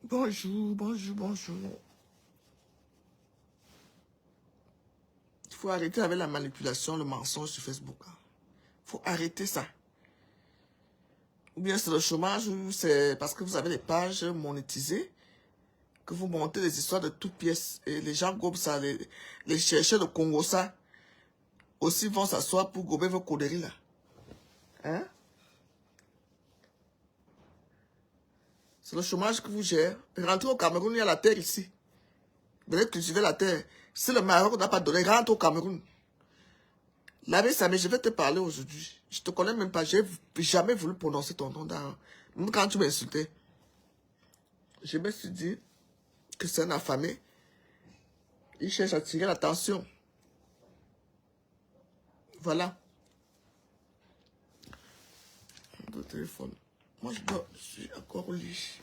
Bonjour, bonjour, bonjour. Il faut arrêter avec la manipulation, le mensonge sur Facebook. Il faut arrêter ça. Ou bien c'est le chômage, ou c'est parce que vous avez des pages monétisées que vous montez des histoires de toutes pièces. Et les gens gobent ça, les chercheurs de Congo, ça, aussi vont s'asseoir pour gober vos conneries là. Hein? C'est le chômage que vous gérez. Rentrez au Cameroun, il y a la terre ici. Venez cultiver la terre. Si le Maroc n'a pas donné, rentre au Cameroun. L'abbé Samé, je vais te parler aujourd'hui. Je te connais même pas. J'ai jamais voulu prononcer ton nom dans... Même quand tu m'insultais. Je me suis dit que c'est un affamé. Il cherche à tirer l'attention. Voilà. Le téléphone. Moi, je suis encore au lit.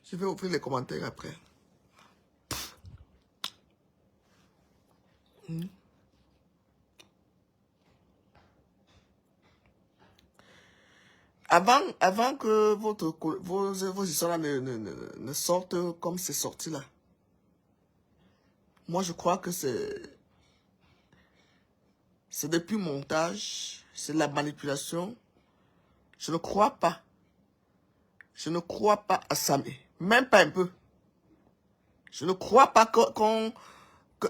Je vais ouvrir les commentaires après. Avant que vos histoires ne sortent comme c'est sorti là, moi je crois que c'est depuis montage, c'est de la manipulation. Je ne crois pas. Je ne crois pas à Samé. Même pas un peu. Je ne crois pas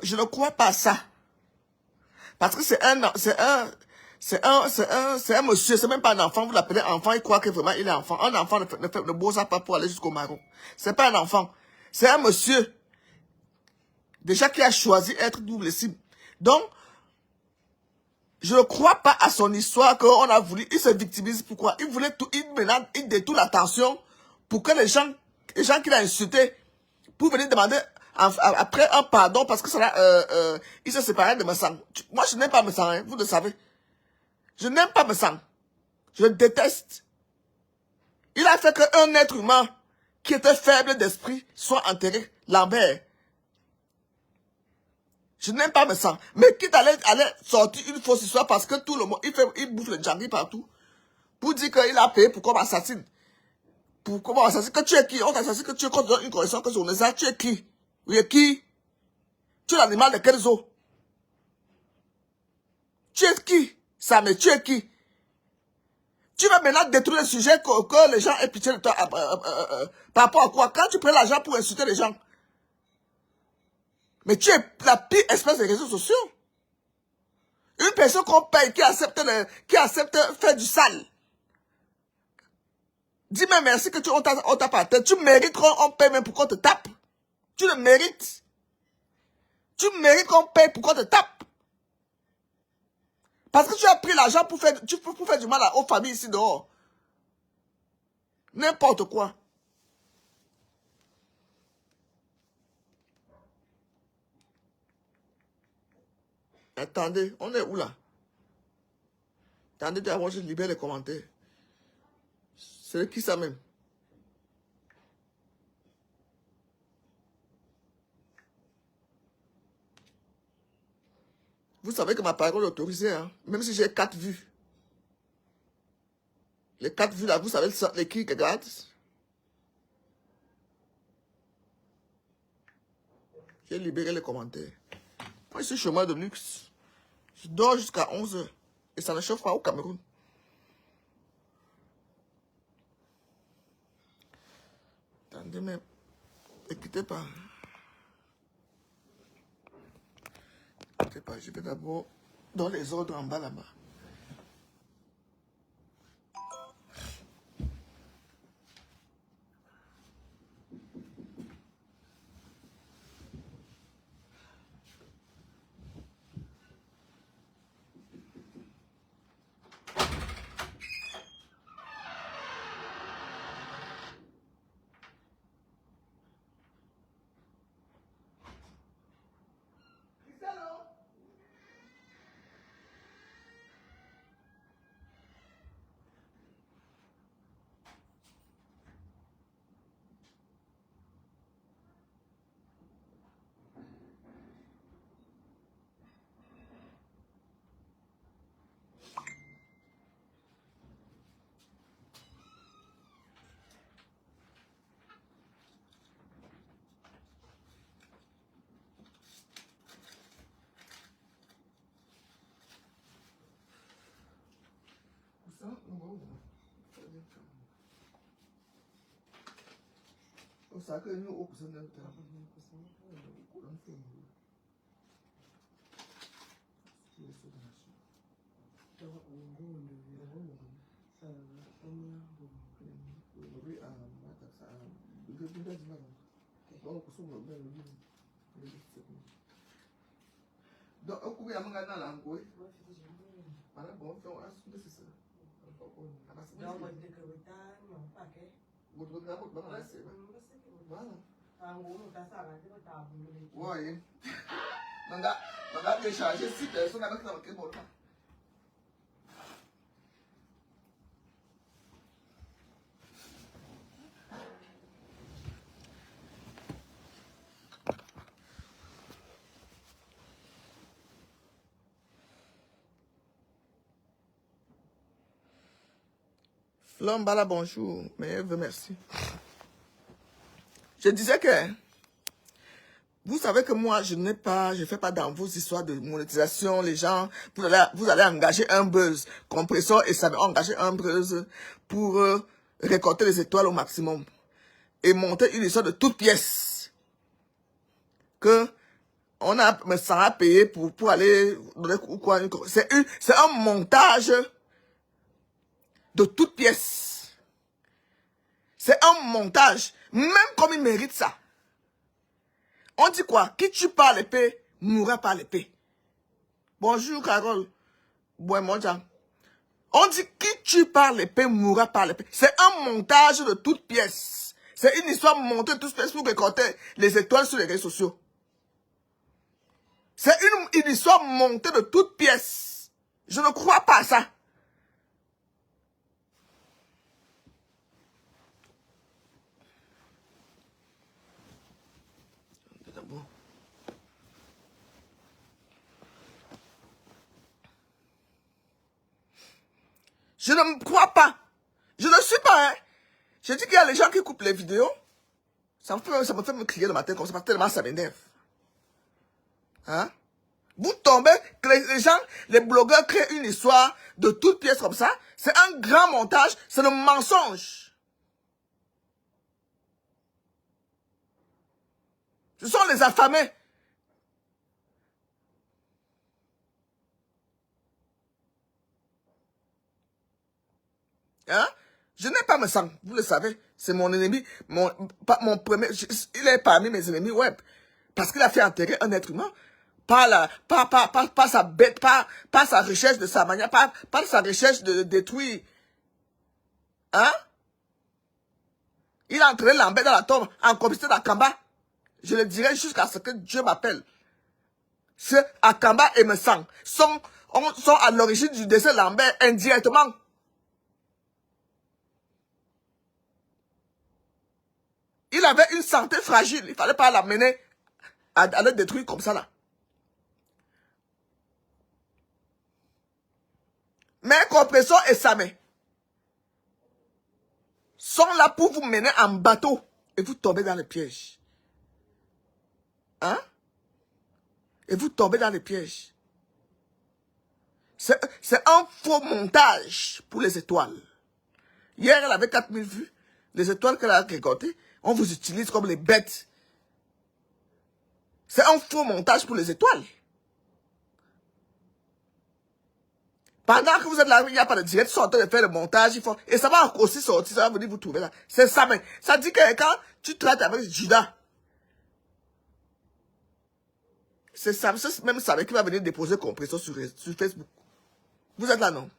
je ne crois pas à ça. Parce que c'est un monsieur, c'est même pas un enfant, vous l'appelez enfant, il croit que vraiment il est enfant. Un enfant ne bosse pas pour aller jusqu'au Maroc. C'est pas un enfant. C'est un monsieur, déjà qui a choisi être double cible. Donc, je ne crois pas à son histoire qu'on a voulu, il se victimise. Pourquoi? Il voulait tout, il détourne l'attention pour que les gens qu'il a insultés, pour venir demander après un pardon parce que cela, il s'est séparé de Messang. Moi, je n'aime pas Messang, hein, vous le savez. Je n'aime pas Messang. Je le déteste. Il a fait qu'un être humain qui était faible d'esprit soit enterré. Lambert. Je n'aime pas Messang. Mais quitte allait sortir une fausse histoire parce que tout le monde, il bouffe le djangui partout. Pour dire qu'il a payé pour qu'on m'assassine. Pour qu'on m'assassine. Que tu es qui? On t'assassine que tu es contre une correction que sur les arts. Tu es qui? Oui, qui? Tu es l'animal de quel zoo? Tu es qui? Ça, mais tu es qui? Tu vas maintenant détruire le sujet que les gens aient pitié de toi. Par rapport à quoi? Quand tu prends l'argent pour insulter les gens. Mais tu es la pire espèce des réseaux sociaux. Une personne qu'on paye qui accepte faire du sale. Dis-moi merci que on tape à la tête. Tu mérites qu'on paye même pour qu'on te tape. Tu le mérites. Tu mérites qu'on paye pour qu'on te tape. Parce que tu as pris l'argent pour faire du mal aux familles ici dehors. N'importe quoi. Attendez, on est où là? Attendez d'abord, je libère les commentaires. C'est qui ça même? Vous savez que ma parole est autorisée, hein? Même si j'ai 4 vues. Les 4 vues là, vous savez les qui regardent? J'ai libéré les commentaires. Moi, je suis chômeur de luxe. Je dors jusqu'à 11 h. Et ça ne chauffe pas au Cameroun. Attendez, mais ne quittez pas. Ne quittez pas, je vais d'abord dans les ordres en bas là-bas. Oui. On a téléchargé 6 personnes avec la marqué bon. Flambala, bonjour. Mais merci. Je disais que vous savez que moi, je ne fais pas dans vos histoires de monétisation. Les gens, vous allez engager un buzz. Compresseur et ça va engager un buzz pour récolter les étoiles au maximum. Et monter une histoire de toutes pièces. Que me sera payé pour aller donner ou quoi. C'est un montage de toutes pièces. C'est un montage. Même comme il mérite ça. On dit quoi? Qui tue par l'épée, mourra par l'épée. Bonjour, Carole. Bon, mon Dieu. On dit qui tue par l'épée, mourra par l'épée. C'est un montage de toutes pièces. C'est une histoire montée de toutes pièces pour récolter les étoiles sur les réseaux sociaux. C'est une histoire montée de toutes pièces. Je ne crois pas à ça. Je ne me crois pas. Je ne suis pas, hein. Je dis qu'il y a les gens qui coupent les vidéos. Ça me fait me crier dans ma tête comme ça, parce que tellement ça m'énerve. Hein? Vous tombez, que les gens, les blogueurs créent une histoire de toutes pièces comme ça. C'est un grand montage, c'est le mensonge. Ce sont les affamés. Hein? Je n'ai pas me sang, vous le savez. C'est mon ennemi, mon premier, il est parmi mes ennemis web. Parce qu'il a fait enterrer un être humain. Pas sa bête, pas sa recherche de sa manière, pas sa recherche de détruire. Hein? Il a entraîné Lambert dans la tombe en complicité d'Akamba. Je le dirai jusqu'à ce que Dieu m'appelle. Ce Akamba et Messang sont à l'origine du décès de Lambert indirectement. Il avait une santé fragile. Il ne fallait pas l'amener à le détruire comme ça là. Mais Compresseur et Samé sont là pour vous mener en bateau et vous tombez dans le piège. Hein? Et vous tombez dans le piège. C'est un faux montage pour les étoiles. Hier, elle avait 4000 vues. Les étoiles qu'elle a récoltées, on vous utilise comme les bêtes. C'est un faux montage pour les étoiles. Pendant que vous êtes là, il n'y a pas de direct, ils sont en train de faire le montage, et ça va aussi sortir, ça va venir vous trouver là. C'est ça, mais ça dit que quand tu traites avec Judas, c'est ça, même ça qui va venir déposer Compresseur sur Facebook. Vous êtes là, non?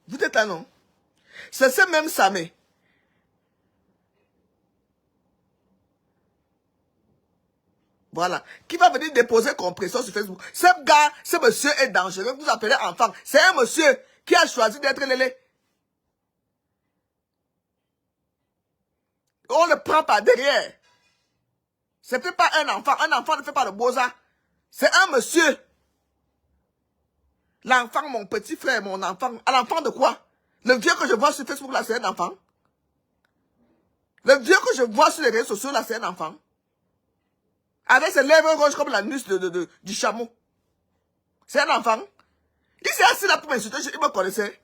Vous êtes là, non? C'est ce même Samé. Voilà. Qui va venir déposer Compresseur sur Facebook. Ce gars, ce monsieur est dangereux. Vous appelez enfant. C'est un monsieur qui a choisi d'être lélé. On le prend par derrière. Ce n'est pas un enfant. Un enfant ne fait pas de beaux-arts. C'est un monsieur. L'enfant, mon petit frère, mon enfant. L'enfant de quoi? Le vieux que je vois sur Facebook, là, c'est un enfant. Le vieux que je vois sur les réseaux sociaux, là, c'est un enfant. Avec ses lèvres rouges comme la nuque du chameau. C'est un enfant. Il s'est assis là pour m'insulter, il me connaissait.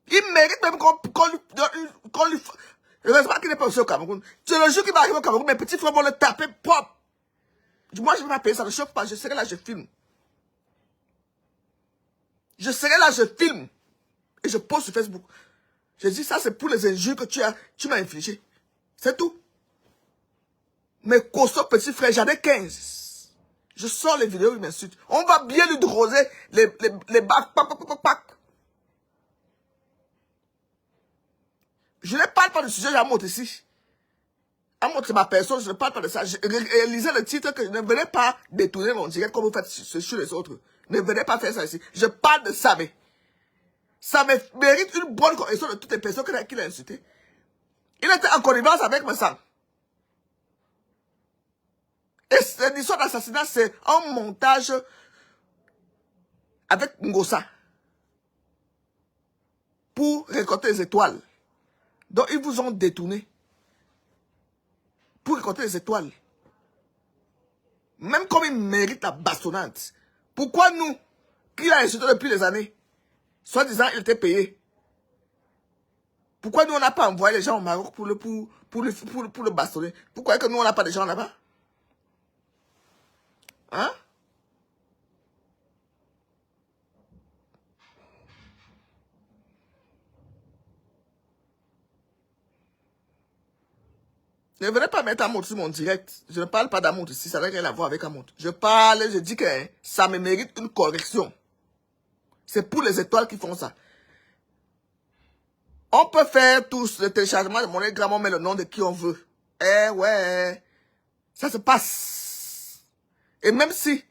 Il mérite même qu'on lui... Heureusement qu'il n'est pas aussi au Cameroun. C'est le jour qu'il va arriver au Cameroun, mes petits frères vont le taper propre. Moi, je ne vais pas payer, ça ne chauffe pas. Je serai là, je filme. Je serai là, je filme. Et je poste sur Facebook. Je dis ça, c'est pour les injures que tu m'as infligées. C'est tout. Mes costauds petits frères, j'en ai 15. Je sors les vidéos, ils m'insultent. On va bien lui droser les bacs. Je ne parle pas de sujet, j'en montre ici. À montrer ma personne, je ne parle pas de ça. Lisez le titre que je ne venez pas détourner mon direct comme vous faites sur les autres. Ne venez pas faire ça ici. Je parle de ça, mais ça mérite une bonne correction de toutes les personnes qu'il a insultées. Il était en connivence avec me sang. Et cette histoire d'assassinat, c'est un montage avec Ngosa pour récolter les étoiles. Donc, ils vous ont détourné pour récolter les étoiles. Même comme il mérite la bastonnade. Pourquoi nous, qui l'a insulté depuis des années, soi-disant il était payé, pourquoi nous on n'a pas envoyé les gens au Maroc pour le bastonner? Pourquoi que nous on n'a pas de gens là-bas? Hein? Ne venez pas mettre Amout sur mon direct. Je ne parle pas d'Amout ici, ça n'a rien à voir avec Amout. Je parle, je dis que ça me mérite une correction. C'est pour les étoiles qui font ça. On peut faire tous le téléchargement de MoneyGram, on met le nom de qui on veut. Eh ouais, ça se passe. Et même si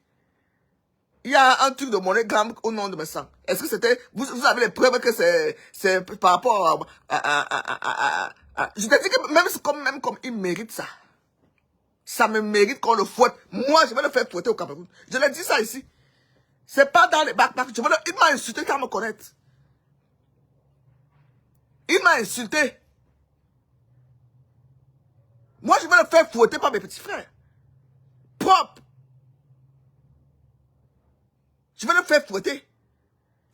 il y a un truc de MoneyGram au nom de mes sangs, est-ce que c'était... Vous avez les preuves que c'est par rapport je te dis que même comme il mérite ça, ça me mérite qu'on le fouette. Moi, je vais le faire fouetter au Cameroun. Je l'ai dit ça ici. C'est pas dans les backpacks. Il m'a insulté qu'à me connaître. Il m'a insulté. Moi, je vais le faire fouetter par mes petits frères. Propre. Je vais le faire fouetter.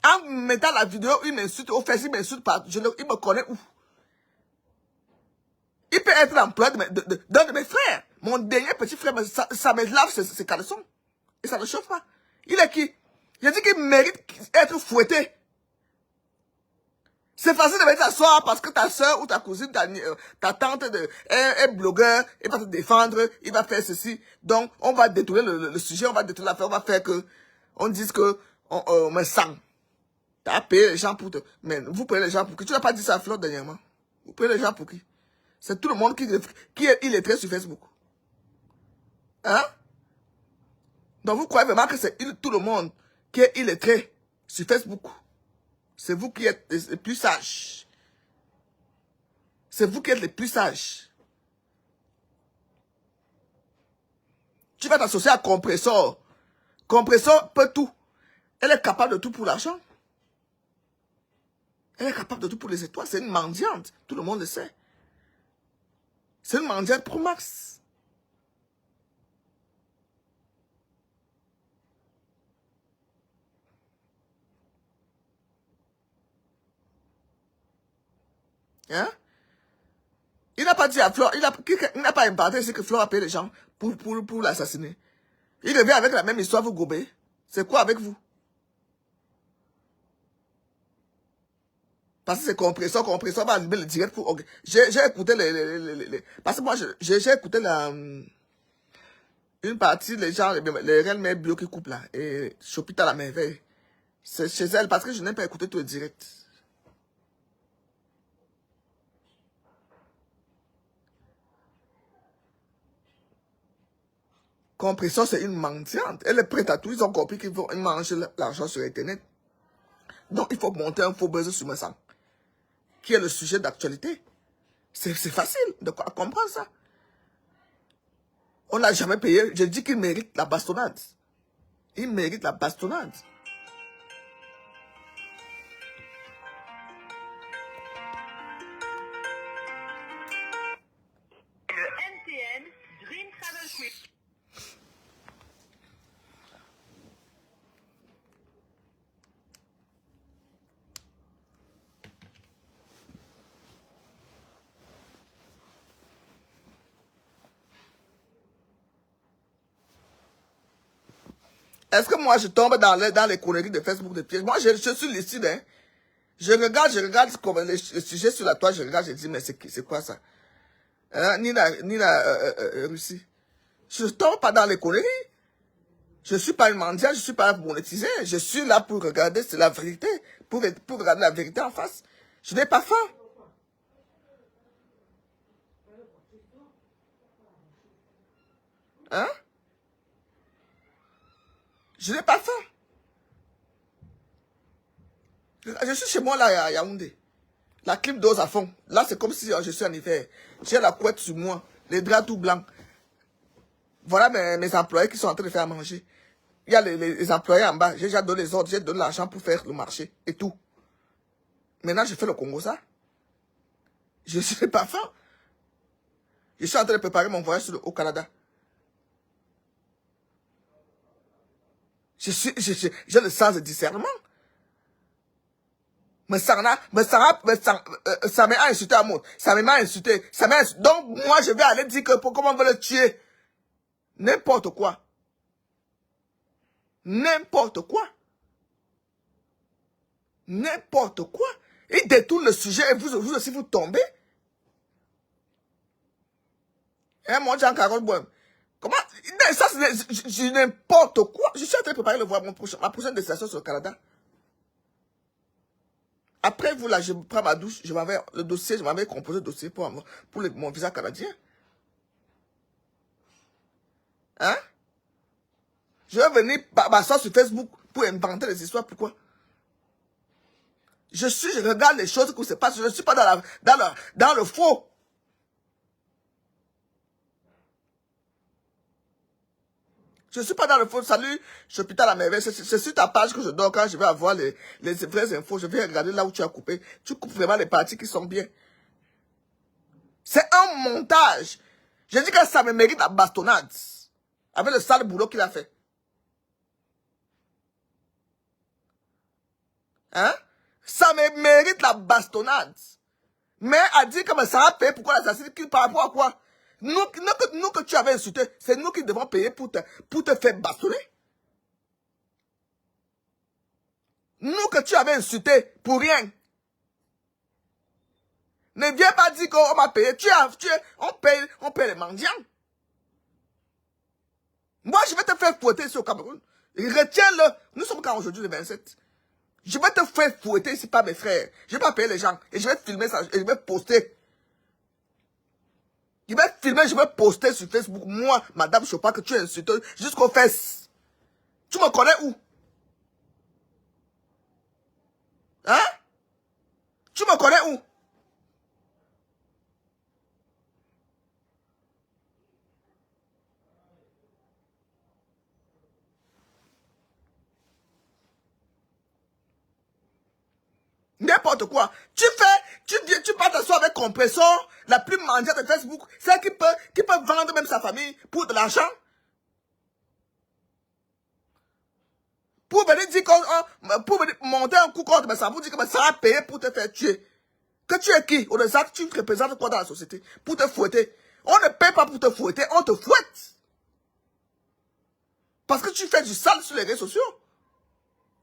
En mettant la vidéo, il m'insulte. Au fait, il m'insulte pas. Il me connaît où? Il peut être l'emploi d'un de mes frères. Mon dernier petit frère, ça me lave ses caleçons. Et ça ne chauffe pas. Il est qui? J'ai dit qu'il mérite d'être fouetté. C'est facile de venir t'asseoir parce que ta soeur ou ta cousine, ta tante est blogueur, il va te défendre, il va faire ceci. Donc, on va détourner le sujet, on va détourner l'affaire, on va faire que, on dise que, on me sent. T'as payé les gens pour te... Mais vous payez les gens pour qui? Tu n'as pas dit ça à Flo dernièrement. Vous payez les gens pour qui? C'est tout le monde qui est illettré sur Facebook. Hein? Donc vous croyez vraiment que c'est tout le monde qui est illettré sur Facebook? C'est vous qui êtes les plus sages. C'est vous qui êtes les plus sages. Tu vas t'associer à Compressor. Compressor peut tout. Elle est capable de tout pour l'argent. Elle est capable de tout pour les étoiles. C'est une mendiante. Tout le monde le sait. C'est une mendiante pro max. Hein? Il n'a pas dit à Flore, il n'a pas imparti ce que Flore a payé les gens pour l'assassiner. Il revient avec la même histoire, vous gobez. C'est quoi avec vous? Parce que c'est compresseur va allumer le direct pour... Okay. J'ai écouté parce que moi, j'ai écouté une partie, les gens, les réels mères bio qui coupent là. Et Chopita la merveille. C'est chez elle parce que je n'ai pas écouté tout le direct. Compresseur, c'est une mendiante. Elle est prête à tout. Ils ont compris qu'ils vont manger l'argent sur Internet. Donc, il faut monter un faux buzz sur ma sang. Qui est le sujet d'actualité. C'est facile de comprendre ça. On n'a jamais payé. Je dis qu'il mérite la bastonnade. Il mérite la bastonnade. Le MTN Dream Travel Quiz. Est-ce que moi, je tombe dans les conneries de Facebook de pièges? Moi, je suis lucide, hein. Je regarde comme les sujets sur la toile, je regarde, je dis, mais c'est quoi ça? Hein? Ni la Russie. Je tombe pas dans les conneries. Je suis pas une mendiante, je suis pas là pour monétiser. Je suis là pour regarder, c'est la vérité. Pour regarder la vérité en face. Je n'ai pas faim. Hein? Je n'ai pas faim. Je suis chez moi là, à Yaoundé. La clim dose à fond. Là, c'est comme si je suis en hiver. J'ai la couette sur moi, les draps tout blancs. Voilà mes employés qui sont en train de faire à manger. Il y a les employés en bas. J'ai déjà donné les ordres, j'ai donné l'argent pour faire le marché et tout. Maintenant, je fais le Congo ça. Je ne suis pas faim. Je suis en train de préparer mon voyage au Canada. J'ai le sens de discernement. Mais ça m'a insulté à moi. Ça m'a insulté. Donc, moi, je vais aller dire que comment on veut le tuer. N'importe quoi. N'importe quoi. N'importe quoi. Il détourne le sujet et vous aussi vous tombez. Hein, mon Jean Carole Boim. Comment? Ça, c'est n'importe quoi. Je suis en train de préparer ma prochaine destination sur le Canada. Après vous, là, je prends ma douche, je m'avais composé le dossier pour mon visa canadien. Hein? Je vais venir m'asseoir sur Facebook pour inventer des histoires. Pourquoi? Je regarde les choses qui se passent. Je ne suis pas dans le faux. Je ne suis pas dans le faux. Salut, Chopita la merveille. C'est sur ta page que je dors quand je vais avoir les vraies infos. Je vais regarder là où tu as coupé. Tu coupes vraiment les parties qui sont bien. C'est un montage. Je dis que ça me mérite la bastonnade. Avec le sale boulot qu'il a fait. Hein? Ça me mérite la bastonnade. Mais à dire que ça va payer pourquoi l'assassin, par rapport à quoi? Nous que tu avais insulté, c'est nous qui devons payer pour te faire bastonner. Nous que tu avais insulté pour rien. Ne viens pas dire qu'on m'a payé. On paye les mendiants. Moi, je vais te faire fouetter ici au Cameroun. Retiens-le. Nous sommes quand aujourd'hui le 27. Je vais te faire fouetter ici par mes frères. Je vais pas payer les gens. Et je vais filmer ça. Et je vais poster. Je vais filmer, je vais poster sur Facebook. Moi, Madame Chopin, que tu es insulteuse jusqu'aux fesses. Tu me connais où? Hein? Tu me connais où? N'importe quoi. Tu pars t'asseoir avec compresseur, la plus mendiante de Facebook, celle qui peut vendre même sa famille pour de l'argent. Pour venir dire pour venir monter un coup contre ça, pour dire que ça va payer pour te faire tuer. Que tu es qui? Au désert, tu représentes quoi dans la société? Pour te fouetter. On ne paie pas pour te fouetter, on te fouette. Parce que tu fais du sale sur les réseaux sociaux.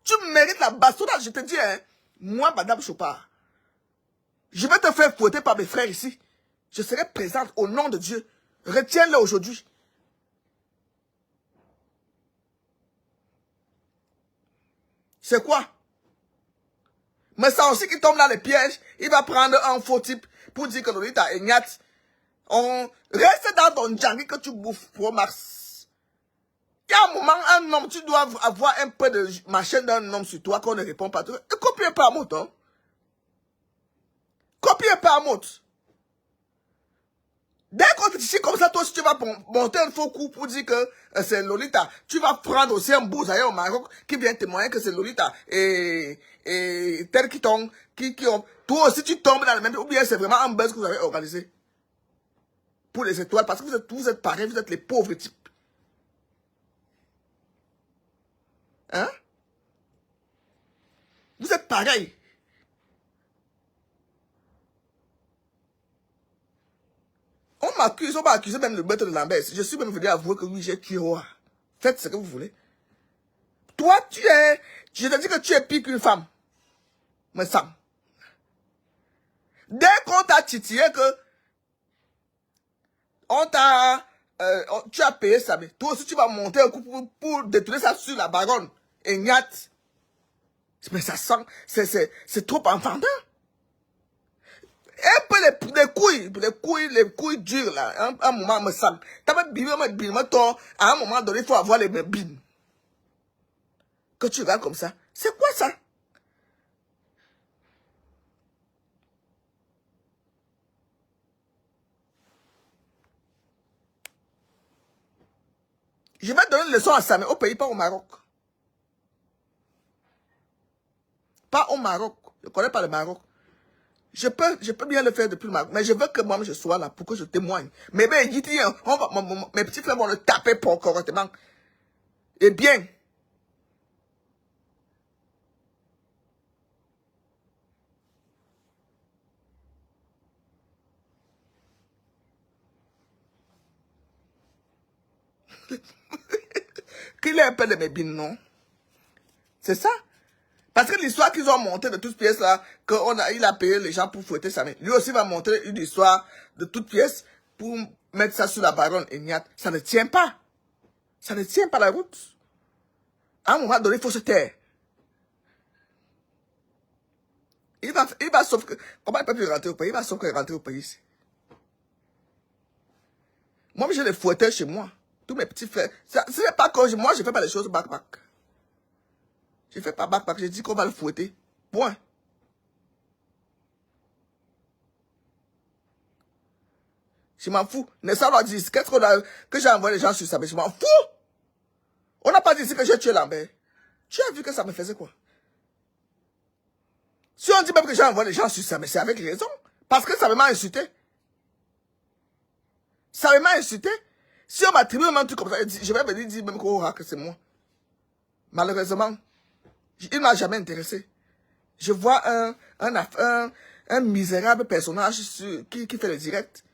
Tu mérites la bastonnade, je te dis, hein. Moi, Madame Chopard, je vais te faire fouetter par mes frères ici. Je serai présente au nom de Dieu. Retiens-le aujourd'hui. C'est quoi? Mais ça aussi qui tombe dans les pièges, il va prendre un faux type pour dire que Lolita est gnate. Reste dans ton jungle que tu bouffes pour Mars. Il y a un moment, un homme, tu dois avoir un peu de machin d'un homme sur toi qu'on ne répond pas. Et copier par mot, hein? Copier par mot. Dès qu'on te dit comme ça, toi aussi tu vas monter un faux coup pour dire que c'est Lolita. Tu vas prendre aussi un bousaïen au Maroc qui vient témoigner que c'est Lolita. Et tel qui tombe, toi aussi tu tombes dans le même, ou bien c'est vraiment un buzz que vous avez organisé. Pour les étoiles, parce que vous êtes pareils, vous êtes les pauvres types. Hein? Vous êtes pareils. On m'a accusé même le maître de Lambert. Je suis même venu avouer que oui, j'ai tué Roa. Faites ce que vous voulez. Toi, je te dis que tu es pire qu'une femme. Me semble. Dès qu'on t'a titillé que tu as payé ça, mais toi aussi tu vas monter un coup pour détourner ça sur la baronne. Et niat. Mais ça sent, c'est trop enfantin. Un peu les couilles dures là, un moment me semble. T'as même à un moment donné, il faut avoir les bines. Que tu regardes comme ça. C'est quoi ça? Je vais donner une leçon à Samé, au pays, pas au Maroc. Pas au Maroc. Je ne connais pas le Maroc. Je peux bien le faire depuis le Maroc. Mais je veux que moi je sois là pour que je témoigne. Mais ben, mes petits frères vont le taper pour correctement. Et bien. Qu'il ait un peu de mes bines, non? C'est ça? Parce que l'histoire qu'ils ont montée de toutes pièces là, qu'il a payé les gens pour fouetter sa mère. Lui aussi va montrer une histoire de toutes pièces pour mettre ça sur la baronne Ignat. Ça ne tient pas. Ça ne tient pas la route. À un moment donné, il faut se taire. Il va sauf que... Comment il peut plus rentrer au pays? Il va sauf que rentrer au pays ici. Moi, j'ai les fouetteurs chez moi. Tous mes petits frères. Ce n'est pas que moi, je ne fais pas les choses back-back. Je ne fais pas back-back. Je dis qu'on va le fouetter. Point. Je m'en fous. Nessa leur dit, qu'est-ce qu'on a, que j'ai envoyé les gens sur ça, mais je m'en fous. On n'a pas dit ici que j'ai tué Lambert. Tu as vu que ça me faisait quoi? Si on dit même que j'ai envoyé les gens sur ça, mais c'est avec raison. Parce que ça m'a insulté. Ça m'a insulté. Si on m'attribue un truc comme ça, je vais venir dire même que c'est moi. Malheureusement, il ne m'a jamais intéressé. Je vois un misérable personnage qui fait le direct.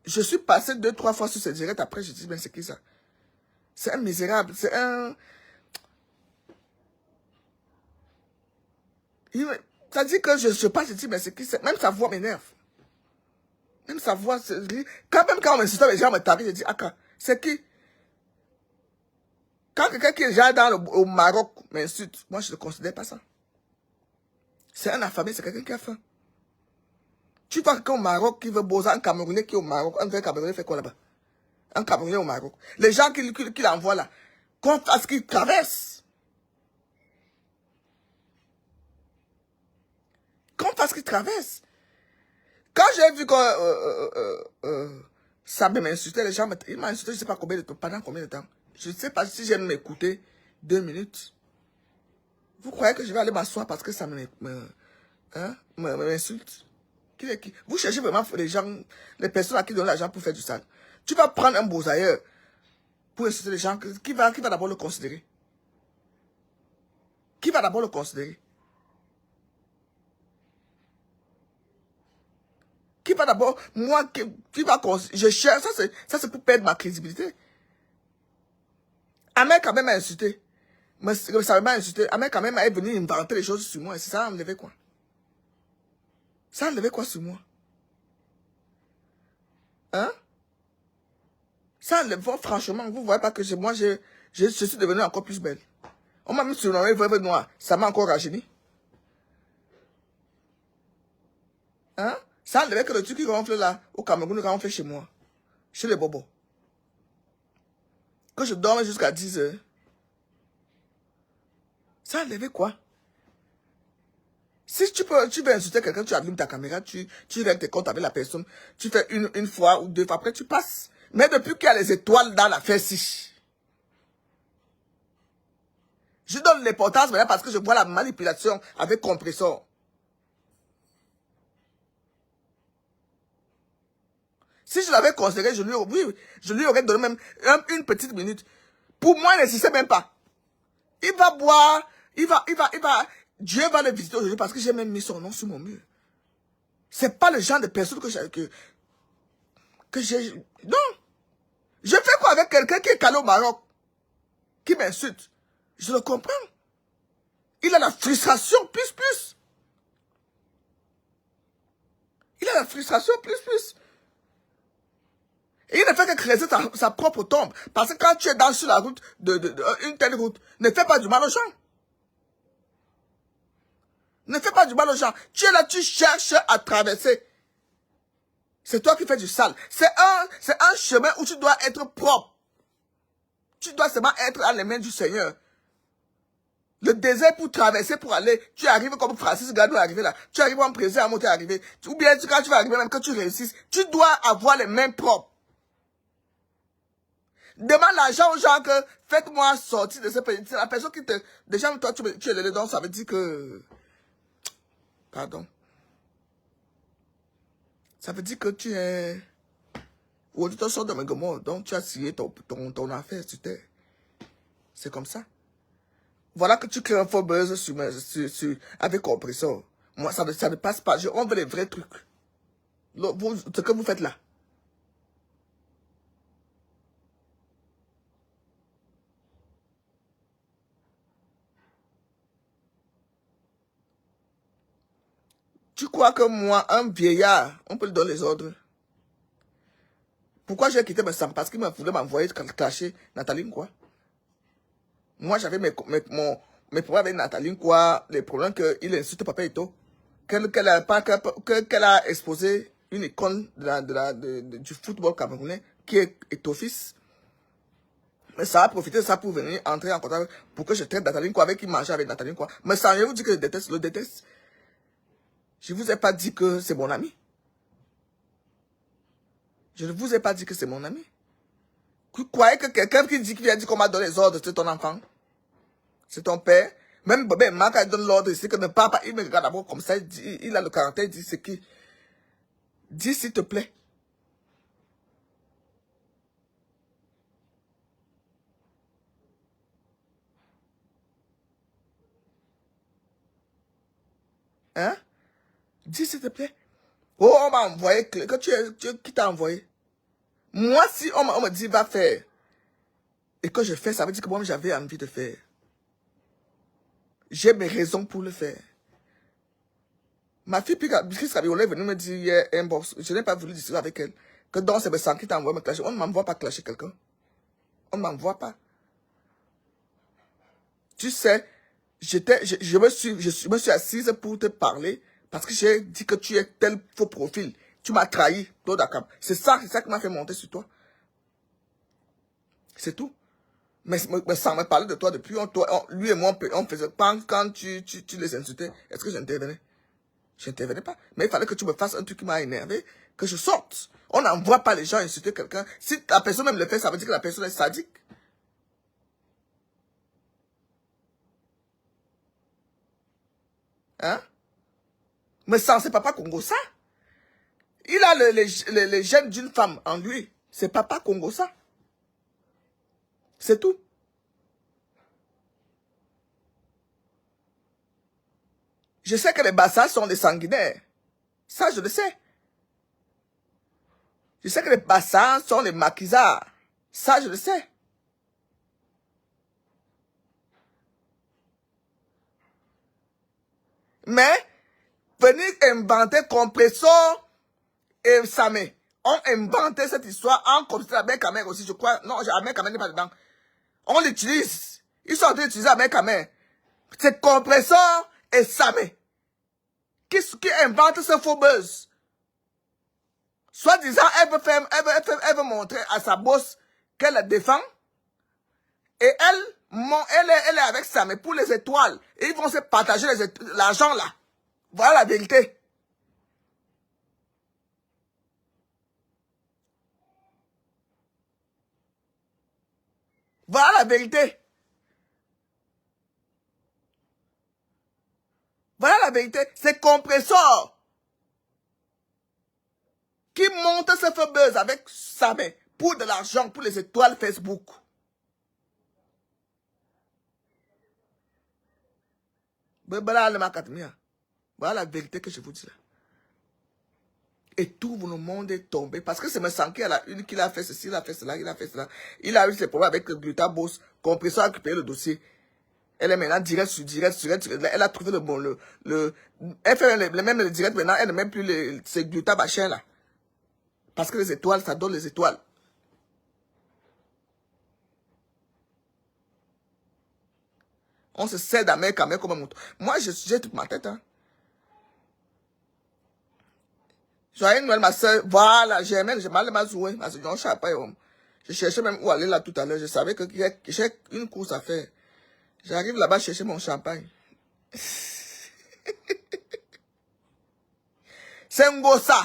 Je suis passé 2-3 fois sur ce direct. Après, je dis, mais c'est qui ça? C'est un misérable. C'est un... Ça dit que je passe, je dis, mais c'est qui ça? Même sa voix m'énerve. Même sa voix... Même quand on m'insulte, les gens me tapent, je dis, Aka, c'est qui? Quand quelqu'un qui est déjà au Maroc m'insulte, moi, je ne considère pas ça. C'est un affamé, c'est quelqu'un qui a faim. Tu vois quelqu'un au Maroc qui veut bosser, un Camerounais qui est au Maroc, un vrai Camerounais fait quoi là-bas? Un Camerounais au Maroc. Les gens qui l'envoient là, qu'on fasse qu'ils traversent. Qu'on fasse qu'ils traversent. Quand j'ai vu que ça m'insultait, les gens il m'a insulté, je ne sais pas combien de temps, pendant combien de temps. Je ne sais pas si j'aime m'écouter 2 minutes. Vous croyez que je vais aller m'asseoir parce que ça m'insulte? Qui? Vous cherchez vraiment les gens, les personnes à qui donnent l'argent pour faire du sale. Tu vas prendre un bousailleur pour insulter les gens. Qui va d'abord le considérer? Qui va d'abord le considérer? Qui va d'abord, moi, qui va considérer? Je cherche, ça c'est pour perdre ma crédibilité. Ahmed quand même m'a insulté. Mais ça m'a insulté. Ahmed quand même est venu inventer les choses sur moi. Et ça a enlevé quoi? Ça a enlevé quoi sur moi? Hein? Ça enlève, franchement, vous voyez pas que moi, je suis devenue encore plus belle. On m'a même surnommé Veuve Noire. Ça m'a encore rajeuni. Hein? Ça enlève que le truc qui ronfle là, au Cameroun, qui ronfle chez moi. Chez les bobos. Que je dorme jusqu'à 10 heures. Ça enlève quoi? Si tu veux insulter quelqu'un, tu allumes ta caméra, tu règles tes comptes avec la personne, tu fais une fois ou 2 fois, après tu passes. Mais depuis qu'il y a les étoiles dans la fesse, je donne l'importance maintenant parce que je vois la manipulation avec compresseur. Si je l'avais considéré, je lui aurais donné même une petite minute. Pour moi, il n'insistait même pas. Il va boire, Dieu va le visiter aujourd'hui parce que j'ai même mis son nom sur mon mur. C'est pas le genre de personne que j'ai... Non. Je fais quoi avec quelqu'un qui est calé au Maroc, qui m'insulte? Je le comprends. Il a la frustration, plus. Il a la frustration, plus. Et il ne fait que creuser sa propre tombe. Parce que quand tu es sur la route, une telle route, ne fais pas du mal aux gens. Ne fais pas du mal aux gens. Tu es là, tu cherches à traverser. C'est toi qui fais du sale. C'est un chemin où tu dois être propre. Tu dois seulement être à les mains du Seigneur. Le désert pour traverser, pour aller, tu arrives comme Francis Gado est arrivé là. Tu arrives comme président Amo est arrivé. Ou bien quand tu vas arriver, même que tu réussisses, tu dois avoir les mains propres. Demande l'argent aux gens que faites-moi sortir de ce pays. C'est la personne qui te... Déjà, toi, tu es le dedans, ça veut dire que... Pardon. Ça veut dire que tu es... Ou tu te sors de mes gommes, donc tu as signé ton affaire sur terre. C'est comme ça. Voilà que tu crées un faux buzz avec compresseur. Moi, ça ne passe pas. On veut les vrais trucs. Ce que vous faites là. Tu crois que moi, un vieillard, on peut lui donner les ordres? Pourquoi j'ai quitté mes Sam? Parce qu'il voulait m'envoyer clasher Nathalie quoi. Moi, j'avais mes problèmes avec Nathalie quoi, les problèmes qu'il insulte Papa Ito. Qu'elle a exposé une icône du football camerounais qui est Ito-Fils. Mais ça a profité de ça pour venir entrer en contact pour que je traite Nathalie quoi avec qui mangeait avec Nathalie quoi. Mais ça, je vous dis que je le déteste. Je ne vous ai pas dit que c'est mon ami. Je ne vous ai pas dit que c'est mon ami. Vous croyez que quelqu'un qui vient dire qu'on m'a donné les ordres, c'est ton enfant? C'est ton père? Même Bobé Maka donne l'ordre ici que ne parle pas. Il me regarde d'abord comme ça. Il a le caractère, il dit ce qui. Dis s'il te plaît. Hein? Dis s'il te plaît. Oh, on m'a envoyé. Qui t'a envoyé? Moi, si on me dit va faire. Et que je fais, ça veut dire que moi j'avais envie de faire. J'ai mes raisons pour le faire. Ma fille, Chris Rabiola est venue me dire hier, inbox, je n'ai pas voulu discuter avec elle. Que donc c'est Bessan qui t'a envoyé me clasher. On ne m'envoie pas clasher quelqu'un. On ne m'envoie pas. Tu sais, je me suis assise pour te parler parce que j'ai dit que tu es tel faux profil. Tu m'as trahi, c'est ça qui m'a fait monter sur toi. C'est tout. Mais sans me parler de toi depuis, lui et moi, on faisait pas quand tu les insultais. Est-ce que j'intervenais? Je n'intervenais pas. Mais il fallait que tu me fasses un truc qui m'a énervé, que je sorte. On n'envoie pas les gens insulter quelqu'un. Si la personne même le fait, ça veut dire que la personne est sadique. Hein? Mais ça, c'est Papa Congo, ça. Il a les gènes d'une femme en lui. C'est Papa Congo, ça. C'est tout. Je sais que les Bassas sont des sanguinaires. Ça, je le sais. Je sais que les Bassas sont des maquisards. Ça, je le sais. Mais, venir inventer compresseur et Samé. On inventé cette histoire en compresseur avec Kamer aussi, je crois. Non, avec Kamer n'est pas dedans. On l'utilise. Ils sont en train d'utiliser avec Kamer. C'est compresseur et Samé. Qui invente ce faux buzz? Soit disant, elle veut montrer à sa boss qu'elle la défend. Et elle est avec Samé pour les étoiles. Et ils vont se partager l'argent là. Voilà la vérité. Voilà la vérité. Voilà la vérité. C'est compresseur qui monte ce faux buzz avec Samé pour de l'argent, pour les étoiles Facebook. Voilà la vérité que je vous dis là. Et tout le monde est tombé. Parce que c'est me sent qu'il a la une qu'il a fait ceci, il a fait cela, il a fait cela. Il a eu ses problèmes avec le Glutabos, compresseur a récupéré le dossier. Elle est maintenant direct sur direct. Elle a trouvé le bon, elle fait même le direct maintenant, elle ne met plus ces gluta machin là. Parce que les étoiles, ça donne les étoiles. On se sert d'amère comme un mouton. Moi, j'ai toute ma tête. Hein. Joyeux Noël, ma soeur. Voilà, j'ai mal à jouer. Je cherchais même où aller là tout à l'heure. Je savais que j'ai une course à faire. J'arrive là-bas chercher mon champagne. C'est un gossa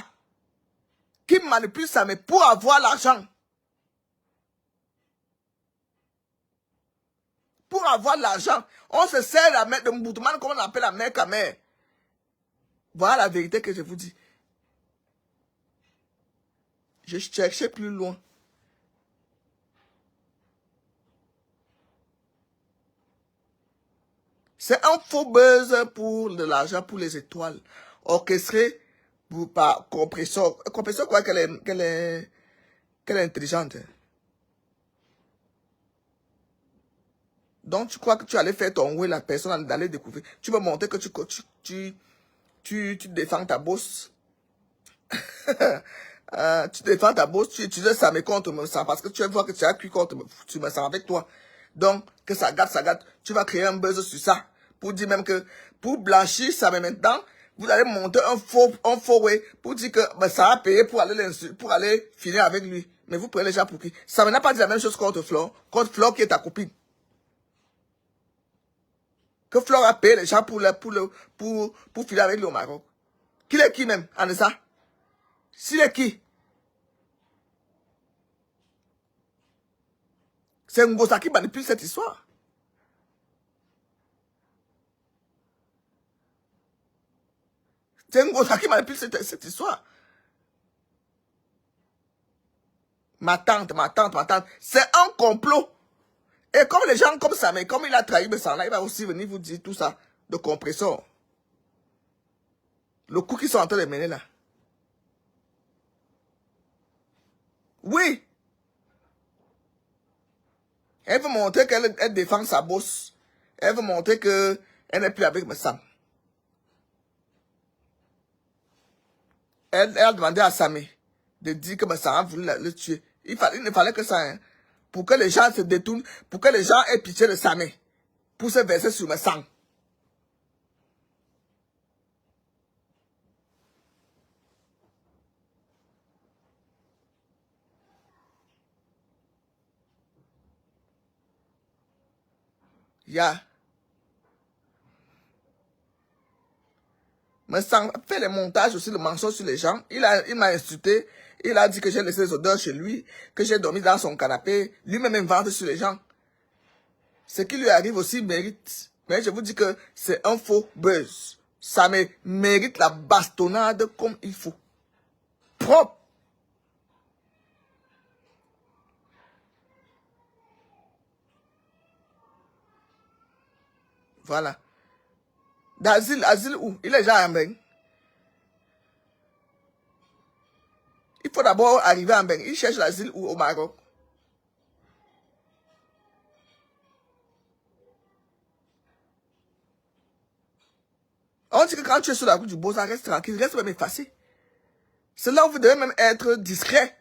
qui manipule ça, mais pour avoir l'argent. Pour avoir l'argent, on se sert la mère de Mboutouman, comme on appelle la mère Kamé. Voilà la vérité que je vous dis. Je cherchais plus loin. C'est un faux buzz pour de l'argent, pour les étoiles. Orchestré par compresseur. Compresseur quoi qu'elle est intelligente. Donc tu crois que tu allais faire ton oui, la personne d'aller découvrir. Tu veux montrer que tu défends ta bosse. Tu défends ta bosse, tu utilises ça mais contre me sang parce que tu vas voir que tu as cuit contre me sang avec toi. Donc, que ça gâte, tu vas créer un buzz sur ça. Pour dire même que, pour blanchir ça, mais maintenant, vous allez monter un faux way pour dire que ça a payé pour aller finir avec lui. Mais vous prenez les gens pour qui? Ça n'a pas dit la même chose contre Flore qui est ta copine. Que Flore a payé les gens pour finir avec lui au Maroc. Qui est qui même, Anessa? S'il est qui? C'est Ngosa qui manipule cette histoire. C'est Ngosa qui manipule cette histoire. Ma tante. C'est un complot. Et comme les gens comme ça, mais comme il a trahi me sang là, il va aussi venir vous dire tout ça de compresseur. Le coup qu'ils sont en train de mener là. Oui. Elle veut montrer qu'elle défend sa bosse. Elle veut montrer qu'elle n'est plus avec me sang. Elle a demandé à Samé de dire que me sang a voulu le tuer. Il ne fallait que ça, hein, pour que les gens se détournent, pour que les gens aient pitié de Samé, pour se verser sur me sang. Me sang fait les montages aussi, le mensonge sur les gens. Il m'a insulté. Il a dit que j'ai laissé les odeurs chez lui, que j'ai dormi dans son canapé. Lui-même invente sur les gens. Ce qui lui arrive aussi mérite. Mais je vous dis que c'est un faux buzz. Ça mérite la bastonnade comme il faut. Propre. Voilà. Asile où? Il est déjà en Beng. Il faut d'abord arriver en Beng. Il cherche l'asile où? Au Maroc. On dit que quand tu es sur la route du beau, ça reste tranquille, reste même effacé. C'est là où vous devez même être discret.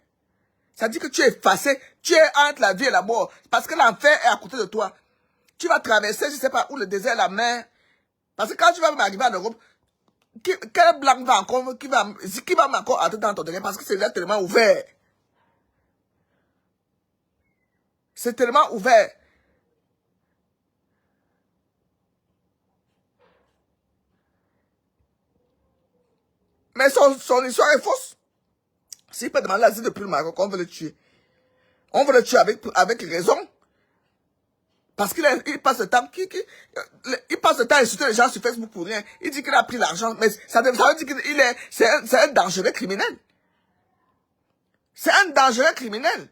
Ça dit que tu es effacé, tu es entre la vie et la mort. Parce que l'enfer est à côté de toi. Tu vas traverser, je ne sais pas où, le désert, la mer. Parce que quand tu vas m'arriver en Europe, quel blanc va encore, qui va encore entrer dans ton terrain? Parce que c'est là tellement ouvert. C'est tellement ouvert. Mais son histoire est fausse. S'il peut demander l'asile depuis le Maroc, on veut le tuer. On veut le tuer avec raison. Parce qu'il passe le temps, il passe le temps à insulter les gens sur Facebook pour rien. Il dit qu'il a pris l'argent, mais ça veut dire qu'il c'est un dangereux criminel. C'est un dangereux criminel.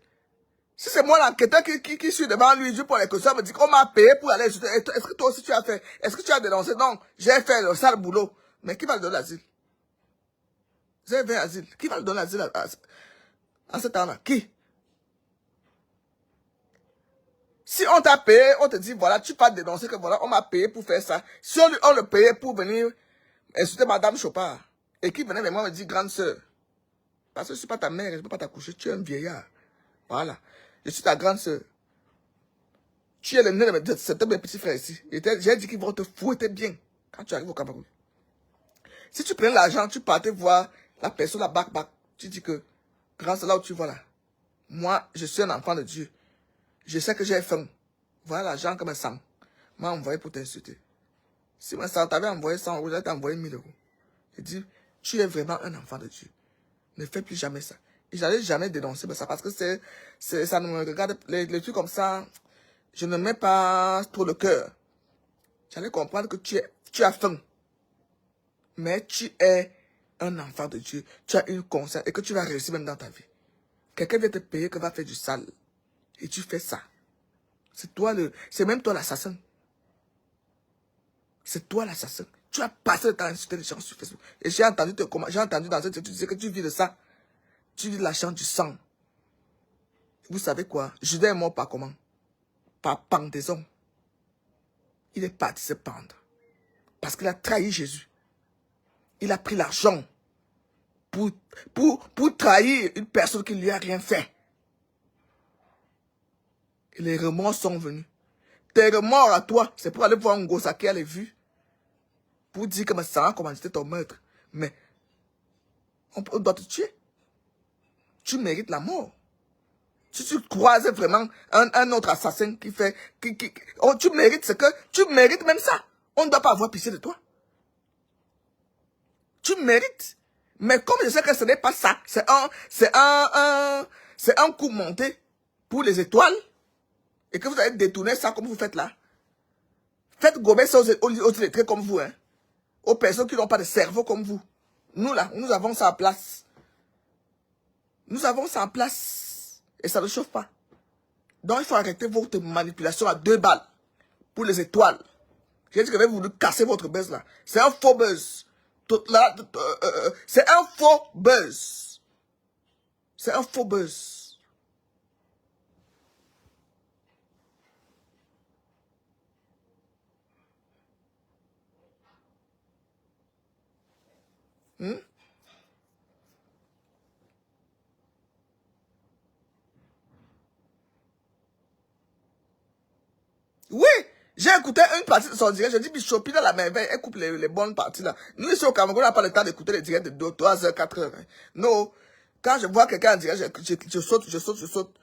Si c'est moi l'enquêteur qui suis devant lui, Dieu pour les questions, me dit qu'on m'a payé pour aller insulter. Est-ce que toi aussi tu as fait? Est-ce que tu as dénoncé? Non, j'ai fait le sale boulot. Mais qui va le donner l'asile? J'ai fait l'asile. Qui va le donner l'asile à ce temps-là? Qui? Si on t'a payé, on te dit, voilà, tu vas dénoncer que voilà, on m'a payé pour faire ça. Si on le payait pour venir insulter Madame Chopard, et qui venait vers moi me dire, grande sœur, parce que je ne suis pas ta mère, je ne peux pas t'accoucher, tu es un vieillard. Voilà. Je suis ta grande sœur. Tu es le nez de certains de mes petits frères ici. J'ai dit qu'ils vont te fouetter bien quand tu arrives au Cameroun. Si tu prenais l'argent, tu partais voir la personne à bac. Tu dis que, grâce à là où tu vois là, moi, je suis un enfant de Dieu. Je sais que j'ai faim. Voilà l'argent que me sang m'a envoyé pour t'insulter. Si moi, ça t'avait envoyé 100 euros, j'allais t'envoyer 1000 euros. Je dis, tu es vraiment un enfant de Dieu. Ne fais plus jamais ça. Et j'allais jamais dénoncer ça parce que ça ne me regarde, les trucs comme ça, je ne mets pas trop le cœur. J'allais comprendre que tu as faim. Mais tu es un enfant de Dieu. Tu as une conscience et que tu vas réussir même dans ta vie. Quelqu'un vient te payer que va faire du sale. Et tu fais ça. C'est même toi l'assassin. C'est toi l'assassin. Tu as passé le temps à insulter les gens sur Facebook. Et j'ai entendu dans cette tu disais que tu vis de ça. Tu vis de l'argent du sang. Vous savez quoi? Judas est mort par comment? Par pendaison. Il est parti se pendre. Parce qu'il a trahi Jésus. Il a pris l'argent pour trahir une personne qui ne lui a rien fait. Et les remords sont venus. Tes remords à toi, c'est pour aller voir un gosse qui a les vues. Pour dire que ça a commandité ton meurtre. Mais on doit te tuer. Tu mérites la mort. Si tu croises vraiment un autre assassin qui fait... oh, tu mérites ce que... Tu mérites même ça. On ne doit pas avoir pitié de toi. Tu mérites. Mais comme je sais que ce n'est pas ça, c'est un coup monté pour les étoiles, et que vous allez détourner ça comme vous faites là. Faites gober ça aux illettrés comme vous, hein. Aux personnes qui n'ont pas de cerveau comme vous. Nous là, nous avons ça en place. Nous avons ça en place. Et ça ne chauffe pas. Donc il faut arrêter votre manipulation à 2 balles pour les étoiles. J'ai dit que je vais vous casser votre buzz là. C'est un faux buzz. C'est un faux buzz. C'est un faux buzz. Oui, j'ai écouté une partie de son direct. Je dis, Bichopine à la merveille, elle coupe les bonnes parties là. Nous, ici au Cameroun, on n'a pas le temps d'écouter les directs de 2, 3 heures, 4 heures. Hein. Non, quand je vois quelqu'un en direct, je saute.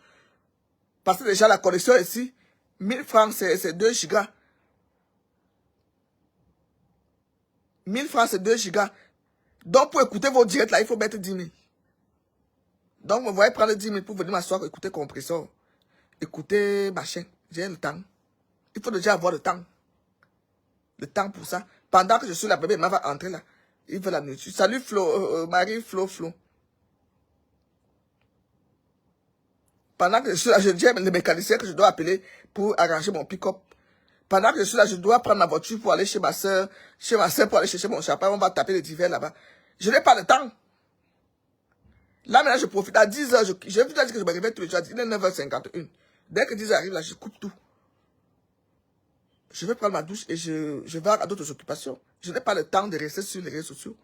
Parce que déjà, la connexion ici, 1000 francs, c'est 2 gigas. 1000 francs, c'est 2 gigas. Donc, pour écouter vos directs là, il faut mettre 10 000. Donc, vous voyez prendre 10 000 pour venir m'asseoir, écouter compresseur, écouter machin. J'ai le temps. Il faut déjà avoir le temps. Le temps pour ça. Pendant que je suis là, bébé, elle va entrer là. Il veut la nourriture. Salut Flo, Marie, Flo. Pendant que je suis là, je dis le mécanicien que je dois appeler pour arranger mon pick-up. Pendant que je suis là, je dois prendre ma voiture pour aller chez ma soeur. Pour aller chercher mon chapeau. On va taper les divers là-bas. Je n'ai pas le temps. Là, maintenant, je profite. À 10 h, je vous ai dit que je me réveille tous les jours. Il est 9h51. Dès que 10 h arrive, là, je coupe tout. Je vais prendre ma douche et je vais à d'autres occupations. Je n'ai pas le temps de rester sur les réseaux sociaux.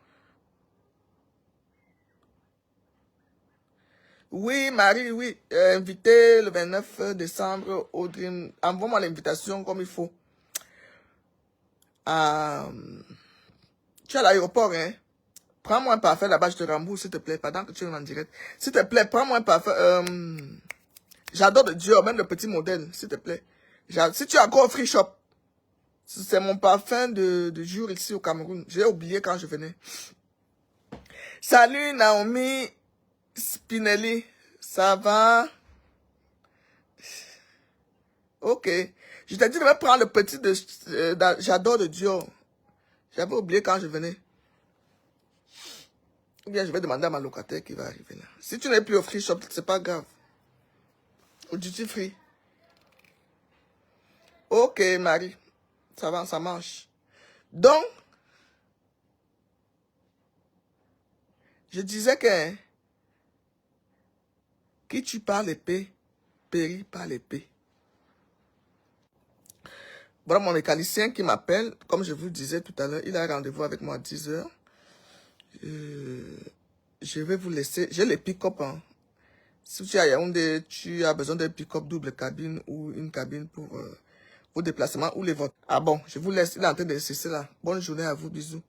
Oui, Marie, oui. Invité le 29 décembre au Dream. Envoie-moi l'invitation comme il faut. Tu es à l'aéroport, hein? Prends-moi un parfum là-bas, je te rembourse, s'il te plaît, pendant que tu es en direct. S'il te plaît, prends-moi un parfum. J'adore le Dior, même le petit modèle, s'il te plaît. Si tu as encore free shop, c'est mon parfum de jour ici au Cameroun. J'ai oublié quand je venais. Salut Naomi Spinelli, ça va? Ok. Je t'ai dit de me prendre le petit de... J'adore le Dior. J'avais oublié quand je venais. Ou bien je vais demander à ma locataire qui va arriver là. Si tu n'es plus au free shop, c'est pas grave. Au duty free. Ok, Marie. Ça va, ça marche. Donc, je disais que qui tue par l'épée, périt par l'épée. Voilà mon mécanicien qui m'appelle. Comme je vous le disais tout à l'heure, il a rendez-vous avec moi à 10 h. Je vais vous laisser. J'ai les pick-up. Hein. Si tu as Yaoundé, tu as besoin d'un pick-up double cabine ou une cabine pour vos déplacements ou les votes. Ah bon, je vous laisse. Il est en train de cesser là. Bonne journée à vous. Bisous.